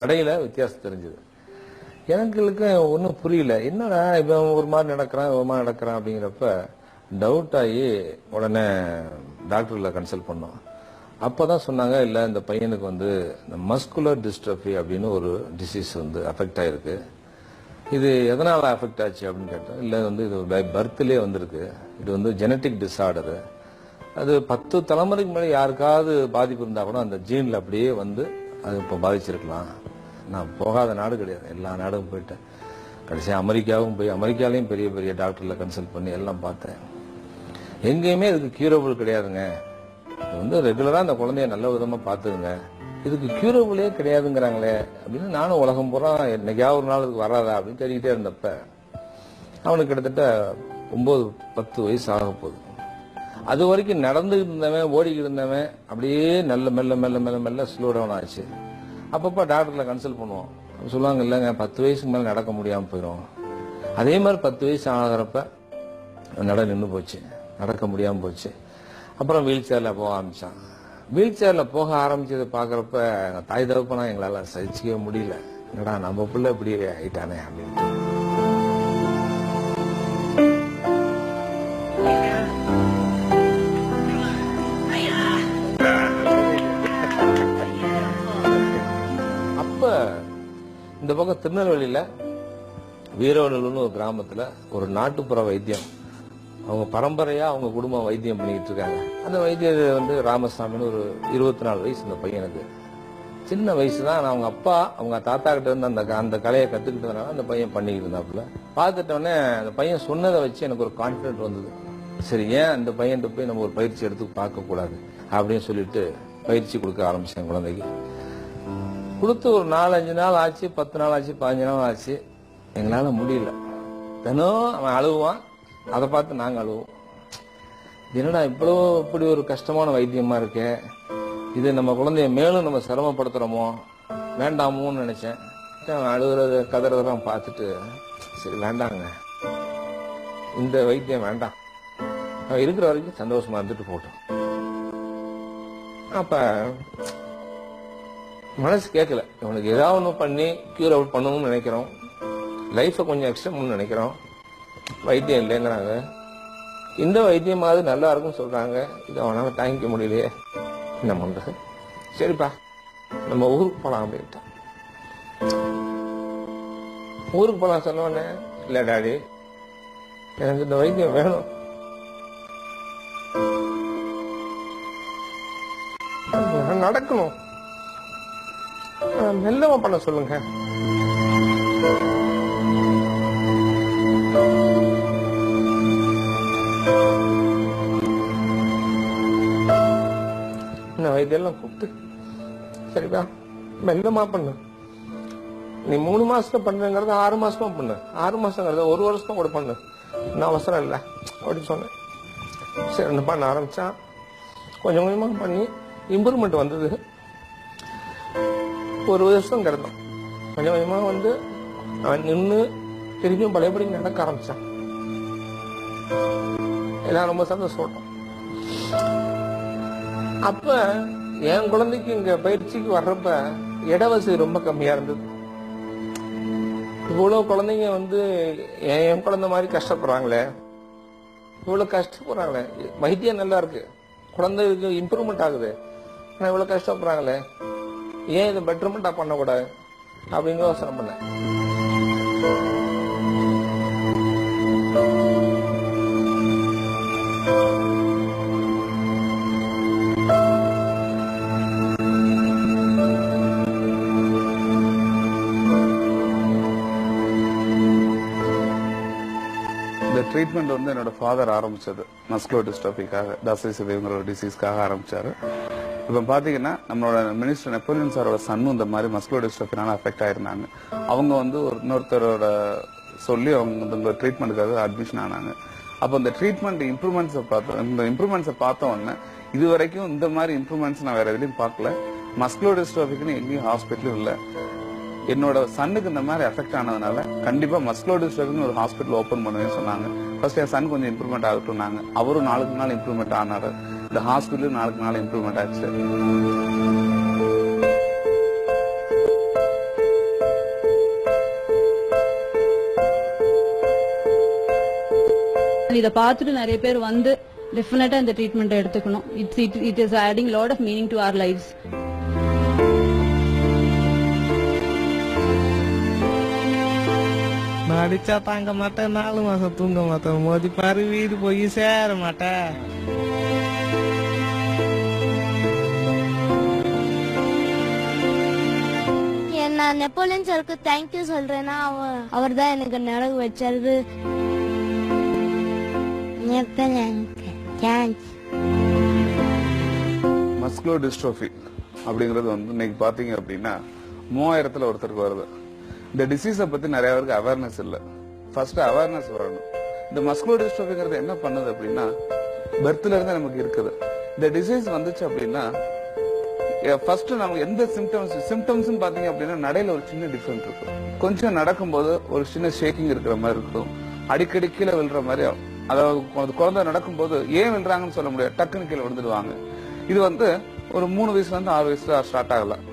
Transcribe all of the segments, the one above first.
கடையில் வித்தியாசம் தெரிஞ்சுது. எனக்கு ஒன்றும் புரியல, என்னடா இவன் ஒரு மாதிரி நடக்கிறான் ஒரு மாதிரி நடக்கிறான் அப்படிங்கிறப்ப டவுட் ஆகி உடனே டாக்டரில் கன்சல்ட் பண்ணோம். அப்போ தான் சொன்னாங்க, இல்லை இந்த பையனுக்கு இந்த மஸ்குலர் டிஸ்ட்ரஃபி அப்படின்னு ஒரு டிசீஸ் அஃபெக்ட் ஆகிருக்கு. இது எதனால் அஃபெக்ட் ஆச்சு அப்படின்னு கேட்டோம். இல்லை இது பர்த்லேயே வந்திருக்கு. இது ஜெனட்டிக் டிஸார்டரு. அது 10 தலைமுறைக்கு மேலே யாருக்காவது பாதிப்பு இருந்தால் கூட அந்த ஜீனில் அப்படியே அது இப்போ பாதிச்சிருக்கலாம். நான் போகாத நாடு கிடையாது, எல்லா நாடும் போயிட்டேன். கடைசியாக அமெரிக்காவும் போய் அமெரிக்காலையும் பெரிய பெரிய டாக்டரில் கன்சல்ட் பண்ணி எல்லாம் பார்த்தேன். எங்கேயுமே இதுக்கு கியூரபிள் கிடையாதுங்க. ரெகுலராக அந்த குழந்தைய நல்ல விதமாக பார்த்துக்குங்க, இதுக்கு கியூரபிளே கிடையாதுங்கிறாங்களே அப்படின்னு நானும் உலகம் பூரா என்னைக்காவது ஒரு நாள் இதுக்கு வராதா அப்படின்னு தேடிக்கிட்டே இருந்தப்ப அவனுக்கு கிட்டத்தட்ட 9-10 வயசு ஆக போகுது. அது வரைக்கும் நடந்துகிட்டு இருந்தவன் ஓடிக்கிட்டு இருந்தவன் அப்படியே நல்ல மெல்ல மெல்ல மெல்ல மெல்ல ஸ்லோ டவுன் ஆச்சு. அப்பப்போ டாக்டரில் கன்சல்ட் பண்ணுவோம். சொல்லுவாங்க, இல்லைங்க 10 வயசுக்கு மேலே நடக்க முடியாமல் போயிடும். அதே மாதிரி 10 வயசு ஆகிறப்ப நின்று போச்சு, நடக்க முடியாமல் போச்சு. அப்புறம் வீல் சேரில் போக ஆரம்பித்தான். வீல் சேரில் போக ஆரம்பிச்சதை பார்க்குறப்ப எங்கள் தாய் தகப்பனா எங்களால் சகிச்சிக்கவே முடியல. என்னடா நம்ம பிள்ளை இப்படி ஆயிட்டானே அப்படின்ட்டு. அப்போ இந்த பக்கம் திருநெல்வேலியில் வீரவநல்லூர்னு ஒரு கிராமத்தில் ஒரு நாட்டுப்புற வைத்தியம், அவங்க பரம்பரையாக அவங்க குடும்பம் வைத்தியம் பண்ணிக்கிட்டு இருக்காங்க. அந்த வைத்தியர் ராமசாமின்னு ஒரு 24 வயசு. இந்த பையனுக்கு சின்ன வயசு தான். அவங்க அப்பா அவங்க தாத்தா கிட்ட இருந்து அந்த கலையை கற்றுக்கிட்டதுனால அந்த பையன் பண்ணிக்கிட்டு இருந்தாப்புல. பார்த்துட்டோடனே அந்த பையன் சொன்னதை வச்சு எனக்கு ஒரு கான்ஃபிடென்ட் வந்தது. சரி, ஏன் அந்த பையன்கிட்ட போய் நம்ம ஒரு பயிற்சி எடுத்து பார்க்கக்கூடாது அப்படின்னு சொல்லிட்டு பயிற்சி கொடுக்க ஆரம்பிச்சேன். குழந்தைக்கு கொடுத்து ஒரு 4-5 நாள் ஆச்சு, 10 நாள் ஆச்சு, 15 நாள் ஆச்சு. எங்களால் முடியல. தினம் அவன் அழுவான், அதை பார்த்து நாங்கள் அழுவோம். என்னடா இப்படி ஒரு கஷ்டமான வைத்தியமா இருக்கே, இது நம்ம குழந்தைய மேலும் நம்ம சிரமப்படுத்துறோமோ வேண்டாமோன்னு நினைச்சேன். அழுகுறது கதறதெல்லாம் பார்த்துட்டு சரி வேண்டாங்க, இந்த வைத்தியம் வேண்டாம், அவன் இருக்கிற வரைக்கும் சந்தோஷமா இருந்துட்டு போட்டோம். அப்ப மனசு கேட்கல, இவனுக்கு ஏதாவது ஒன்று பண்ணி கியூர் அவுட் பண்ணணும்னு நினைக்கிறோம், லைஃபை கொஞ்சம் எக்ஸ்டெண்ட் பண்ணணும்னு நினைக்கிறோம். வைத்தியம் இல்லைங்கிறாங்க. இந்த வைத்தியமாவது நல்லா இருக்குன்னு சொல்றாங்க. இதை அவனால தாங்கிக்க முடியலையே, என்ன பண்றது? சரிப்பா நம்ம ஊருக்கு போலாம் அப்படின்ட்டான். ஊருக்கு போலாம் சொன்னோடனே, இல்லை டாடி எனக்கு இந்த வைத்தியம் வேணும், நடக்கணும், மெல்லமா பண்ண சொல்லுங்க. வைத்தியெல்லாம் கூப்பிட்டு சரிப்பா மெல்லமா பண்ணு, நீ 3 மாசத்துல பண்ணுங்கிறத 6 மாசமா பண்ணு, 6 மாசங்கிறத 1 வருஷம் கூட பண்ணு, இன்னும் அவசரம் இல்லை அப்படின்னு சொன்னேன். சரி பண்ண ஆரம்பிச்சான். கொஞ்சம் கொஞ்சமா பண்ணி இம்ப்ரூவ்மெண்ட் வந்தது. 1 வருஷம் கிடந்தான். கொஞ்சம் கொஞ்சமா அவன் நின்று திரும்பியும் பழையபடி நடக்க ஆரம்பிச்சான். எல்லாம் ரொம்ப சந்தோஷப்பட்டோம். அப்ப என் குழந்தைக்கு இங்க பயிற்சிக்கு வர்றப்ப இடவசதி ரொம்ப கம்மியா இருந்தது. இவ்வளவு குழந்தைங்க என் குழந்தை மாதிரி கஷ்டப்படுறாங்களே, இவ்வளவு கஷ்டப்படுறாங்களே, வைத்தியம் நல்லா இருக்கு, குழந்தைக்கு இம்ப்ரூவ்மெண்ட் ஆகுது, ஆனா இவ்வளவு கஷ்டப்படுறாங்களே, ஏன் இதை பெட்டர்மெண்டா பண்ணக்கூடாது அப்படின்னு யோசனை பண்ணேன். ட்ரீட்மெண்ட் என்னோட ஃபாதர் ஆரம்பிச்சது மஸ்குலர் டிஸ்ட்ரோபிக்காக, தசை சிதைவுங்கிற ஒரு டிசீஸ்க்காக ஆரம்பிச்சாரு. இப்போ பாத்தீங்கன்னா நம்மளோட மினிஸ்டர் நெப்போலியன் சாரோட சன்னும் இந்த மாதிரி மஸ்குலர் டிஸ்ட்ரோபினால அஃபெக்ட் ஆயிருந்தாங்க. அவங்க இன்னொருத்தரோட சொல்லி அவங்க இந்த ட்ரீட்மெண்ட்டுக்காக அட்மிஷன் ஆனாங்க. அப்போ இந்த ட்ரீட்மெண்ட் இம்ப்ரூவ்மெண்ட்ஸை பார்த்த உடனே இது வரைக்கும் இந்த மாதிரி இம்ப்ரூவ்மெண்ட்ஸ் நான் வேற எதுலையும் பார்க்கல. மஸ்குலர் டிஸ்ட்ரோபிக்குன்னு எங்கேயும் ஹாஸ்பிட்டலும் இல்லை. என்னோட சன்னுக்கு இந்த மாதிரி அஃபெக்ட் ஆனதுனால கண்டிப்பா மஸ்குலர் டிஸ்ட்ரோபின்னு ஒரு ஹாஸ்பிட்டல் ஓபன் பண்ணுவேன்னு சொன்னாங்க. ஃபர்ஸ்ட் என் சன் கொஞ்சம் இம்ப்ரூவ்மெண்ட் ஆகட்டும்னாங்க. அவரும் நாளுக்கு நாள் இம்ப்ரூவ்மெண்ட் ஆனாரு. இந்த ஹாஸ்பிட்டலும் நாளுக்கு நாள் இம்ப்ரூவ்மெண்ட் ஆச்சு. இதை பார்த்துட்டு நிறைய பேர் வந்து டெஃபினட்டா இந்த ட்ரீட்மெண்ட் எடுத்துக்கணும். It is adding lot of meaning to our lifes. நான் அடிச்சா தாங்க மாட்டேன், 4 மாசம் தூங்க மாட்டேன், மோதி பாரு வீடு போய் சேர மாட்டேன். நான் நெப்போலியன் சாருக்கு தேங்க்யூ சொல்றேன்னா அவர் தான் எனக்கு நடக்க வச்சாரு. மஸ்குலர் டிஸ்ட்ரோஃபி அப்படிங்கிறது வந்து இன்னைக்கு பாத்தீங்க அப்படின்னா 3000த்துல ஒருத்தருக்கு வருது. இந்த டிசீஸை பத்தி நிறைய பேருக்கு அவேர்னஸ் இல்ல. ஃபர்ஸ்ட் அவேர்னஸ் வரணும். இந்த மஸ்குலர் டிஸ்ட்ரோஃபிங்கிறது என்ன பண்ணுது அப்படின்னா பர்த்ல இருந்து நமக்கு இருக்குது. இந்த டிசீஸ் வந்துச்சு அப்படின்னா ஃபர்ஸ்ட் நமக்கு எந்த சிம்டம்ஸ் பாத்தீங்க அப்படின்னா நடையில ஒரு சின்ன டிஃபரெண்ட் இருக்கும். கொஞ்சம் நடக்கும்போது ஒரு சின்ன ஷேக்கிங் இருக்கிற மாதிரி இருக்கும். அடிக்கடி கீழே விழுற மாதிரி, அதாவது குழந்தை நடக்கும்போது ஏன் விழுறாங்கன்னு சொல்ல முடியாது, டக்குன்னு கீழே விழுந்துடுவாங்க. இது வந்து ஒரு 3 வயசுல இருந்து 6 வயசுல ஸ்டார்ட் ஆகலாம்.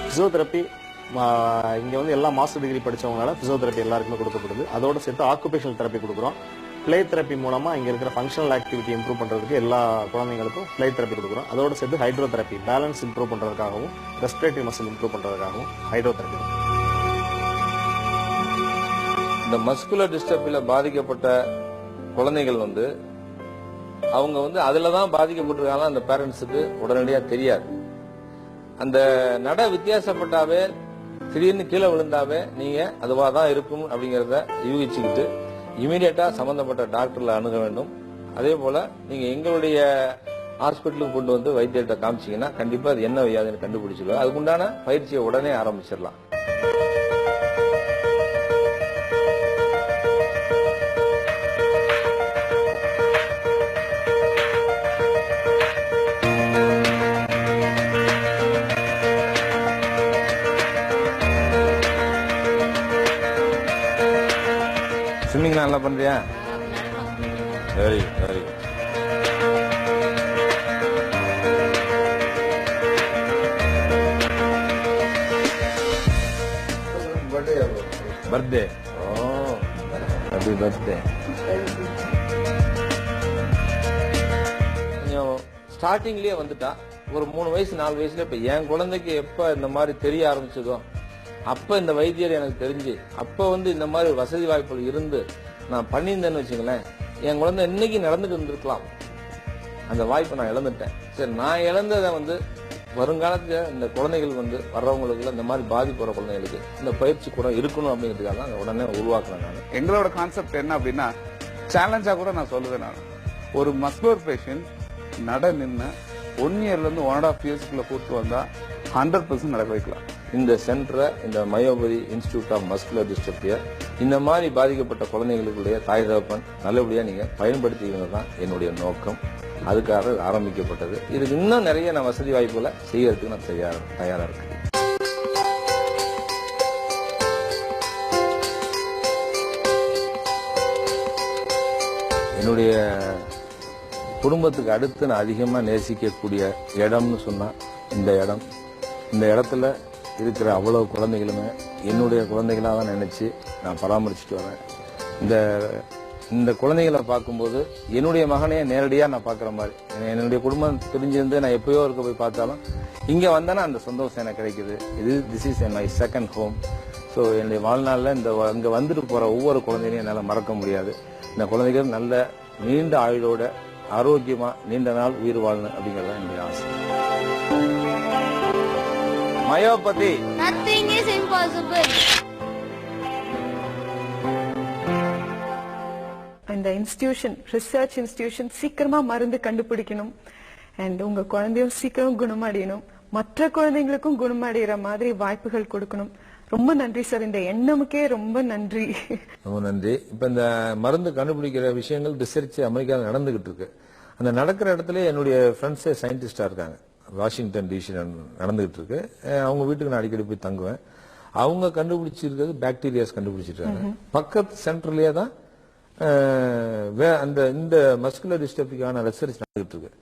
பிசியோதெரப்பி இங்க வந்து எல்லா மாஸ்டர் டிகிரி படிச்சவங்களால பிசியோதெரப்பி எல்லாருக்குமே கொடுக்கப்படுது. அதோட சேர்த்து ஆக்குபேஷனல் தெரப்பி கொடுக்குறோம். பிளே தெரப்பி மூலமா இங்க இருக்கிற ஃபங்க்ஷனல் ஆக்டிவிட்டி இம்ப்ரூவ் பண்றதுக்கு எல்லா குழந்தைங்களுக்கும் பிளே தெரப்பி கொடுக்குறோம். அதோட சேர்த்து ஹைட்ரோதெரப்பி பேலன்ஸ் இம்ப்ரூவ் பண்றதுக்காகவும் ரெஸ்பிரேட்டரி மசில் இம்ப்ரூவ் பண்றதுக்காகவும் ஹைட்ரோதெரப்பி. இந்த மஸ்குலர் டிஸ்டர்பில பாதிக்கப்பட்ட குழந்தைகள் வந்து அவங்க வந்து அதுலதான் பாதிக்கப்பட்டிருக்காங்க. அந்த பேரண்ட்ஸுக்கு உடனடியா தெரியாது. அந்த நட வித்தியாசப்பட்டாவே திடீர்னு கீழே விழுந்தாவே நீங்க அதுவாதான் இருக்கும் அப்படிங்கறத யூகிச்சுக்கிட்டு இமீடியட்டா சம்பந்தப்பட்ட டாக்டர்ல அணுக வேண்டும். அதே போல நீங்க எங்களுடைய ஹாஸ்பிட்டலுக்கு கொண்டு வந்து வைத்தியர்கிட்ட காமிச்சீங்கன்னா கண்டிப்பா அது என்ன வியாதின்னு கண்டுபிடிச்சிடுவோம். அதுக்குண்டான பயிற்சியை உடனே ஆரம்பிச்சிடலாம். ஸ்விம்மிங் நல்லா பண்றியா? Very very. பர்த்டே. ஓ ஹாப்பி பர்த்டே. கொஞ்சம் ஸ்டார்டிங்லயே வந்துட்டா ஒரு 3 வயசு 4 வயசுல இப்ப என் குழந்தைக்கு எப்ப இந்த மாதிரி தெரிய ஆரம்பிச்சதோ அப்ப இந்த வைத்தியர் எனக்கு தெரிஞ்சு அப்ப வந்து இந்த மாதிரி வசதி வாய்ப்புகள் இருந்து நான் பண்ணியிருந்தேன்னு வச்சுங்களேன், என் குழந்தை இன்னைக்கு நடந்துட்டு இருந்திருக்கலாம். அந்த வாய்ப்பை நான் இழந்துட்டேன். சரி, நான் இழந்ததை வந்து வருங்காலத்துல இந்த குழந்தைகள் வந்து வர்றவங்களுக்கு இந்த மாதிரி பாதிப்பு வர குழந்தைகளுக்கு இந்த பயிற்சி கூட இருக்கணும் அப்படிங்கிறதுக்காக தான் உடனே உருவாக்குறேன். நான் எங்களோட கான்செப்ட் என்ன அப்படின்னா சேலஞ்சா கூட நான் சொல்லுவேன். நான் ஒரு மஸ்குலர் பேஷண்ட் நட நின்று 1 இயர்ல இருந்து 1.5 இயர்ஸ்க்குள்ள கூட்டு வந்தா 100% நடக்க வைக்கலாம். இந்த சென்டரை, இந்த மயோபதி இன்ஸ்டிடியூட் ஆஃப் மஸ்குலர் டிஸ்ட்ரோபியா இந்த மாதிரி பாதிக்கப்பட்ட குழந்தைகளுடைய தாய் தகப்பன் நல்லபடியா நீங்க பயன்படுத்திக்கிறது தான் என்னுடைய நோக்கம். அதுக்காக ஆரம்பிக்கப்பட்டது. இதுக்கு இன்னும் நிறைய நான் வசதி வாய்ப்புகளை செய்யறதுக்கு நான் தயாரா இருக்கேன். என்னுடைய குடும்பத்துக்கு அடுத்து நான் அதிகமா நேசிக்கக்கூடிய இடம்னு சொன்னா இந்த இடம். இந்த இடத்துல இருக்கிற அவ்வளவு குழந்தைகளுமே என்னுடைய குழந்தைகளா தான் நினைச்சு நான் பராமரிச்சுட்டு வரேன். இந்த குழந்தைகளை பார்க்கும்போது என்னுடைய மகனையே நேரடியா நான் பாக்குற மாதிரி, என்னுடைய குடும்பம் தெரிஞ்சிருந்து நான் எப்பயோ இருக்க போய் பார்த்தாலும் இங்க வந்தானா அந்த சந்தோஷம் எனக்கு கிடைக்குது. This is my second home. So என்னுடைய வாழ்நாளில் இங்க வந்துட்டு போற ஒவ்வொரு குழந்தைகளையும் என்னால் மறக்க முடியாது. இந்த குழந்தைகள் நல்ல நீண்ட ஆயுளோட ஆரோக்கியமா நீண்ட நாள் உயிர் வாழணும் அப்படிங்கறது என்னுடைய ஆசை. மயோபதி. Nothing is impossible. இந்த இன்ஸ்டிடியூஷன், ரிசர்ச் இன்ஸ்டிடியூஷன் சீக்கிரமா மருந்து கண்டுபிடிக்கணும். அண்ட் உங்க குழந்தையும் சீக்கிரம் குணமடையணும். மற்ற குழந்தைங்களுக்கும் குணமடைகிற மாதிரி வாய்ப்புகள் கொடுக்கணும். ரொம்ப நன்றி சார். இந்த எண்ணமுக்கே ரொம்ப நன்றி. ரொம்ப நன்றி. இப்ப இந்த மருந்து கண்டுபிடிக்கிற விஷயங்கள் ரிசர்ச் அமெரிக்காவில் நடந்துகிட்டு இருக்கு. அந்த நடக்கிற இடத்துல என்னுடைய ஃப்ரெண்ட்ஸே சயின்டிஸ்டா இருக்காங்க. வாஷிங்டன் டிசி நடந்துகிட்டு இருக்கு. அவங்க வீட்டுக்கு நான் அடிக்கடி போய் தங்குவேன். அவங்க கண்டுபிடிச்சிருக்கிறது பாக்டீரியாஸ் கண்டுபிடிச்சிருக்காங்க. பக்கத்து சென்டர்லயே தான் இந்த மஸ்குலர் டிஸ்ட்ரோபிக்கான ரிசர்ச் நடந்துகிட்டு இருக்கு.